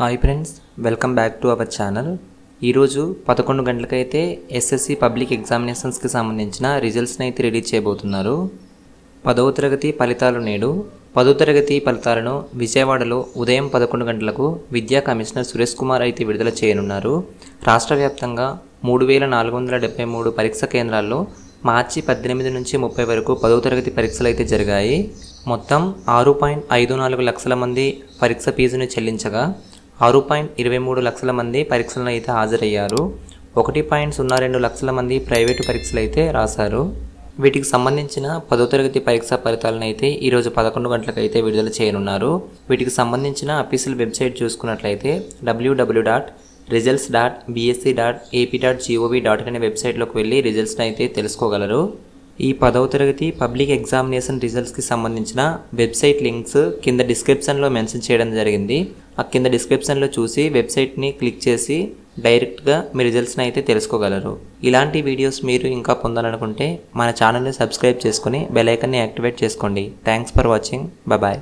Hi friends, welcome back to our channel. ఈరోజు 11 గంటలకైతే SSC public ఎగ్జామినేషన్స్కి సంబంధించిన రిజల్ట్స్ని అయితే రిలీజ్ చేయబోతున్నారు. 10వ తరగతి ఫలితాలు నేడు. 10వ తరగతి ఫలితాలను విజయవాడలో ఉదయం 11 గంటలకు విద్యా కమిషనర్ సురేష్ కుమార్ అయితే విడుదల చేయనున్నారు. రాష్ట్ర వ్యాప్తంగా 3473 పరీక్ష కేంద్రాల్లో మార్చి 18 నుంచి 30 వరకు 10వ తరగతి పరీక్షలు అయితే జరిగాయి. మొత్తం 6.54 లక్షల మంది పరీక్ష ఫీజును చెల్లించగా 6.23 లక్షల మంది పరీక్షలను అయితే హాజరయ్యారు. 1.02 లక్షల మంది ప్రైవేటు పరీక్షలు అయితే రాశారు. వీటికి సంబంధించిన 10వ తరగతి పరీక్షా ఫలితాలను అయితే ఈరోజు 11 గంటలకు అయితే విడుదల చేయనున్నారు. వీటికి సంబంధించిన అఫీషియల్ వెబ్సైట్ చూసుకున్నట్లయితే www.results.bsc.ap.gov.in అనే వెబ్సైట్లోకి వెళ్ళి రిజల్ట్స్ని అయితే తెలుసుకోగలరు. ఈ 10వ తరగతి పబ్లిక్ ఎగ్జామినేషన్ రిజల్ట్స్కి సంబంధించిన వెబ్సైట్ లింక్స్ కింద డిస్క్రిప్షన్లో మెన్షన్ చేయడం జరిగింది. ఆ కింద డిస్క్రిప్షన్లో చూసి వెబ్సైట్ని క్లిక్ చేసి డైరెక్ట్గా మీ రిజల్ట్స్ని అయితే తెలుసుకోగలరు. ఇలాంటి వీడియోస్ మీరు ఇంకా పొందాలనుకుంటే మన ఛానల్ని సబ్స్క్రైబ్ చేసుకొని బెల్ ఐకాన్ని యాక్టివేట్ చేసుకోండి. Thanks for watching. బాయ్.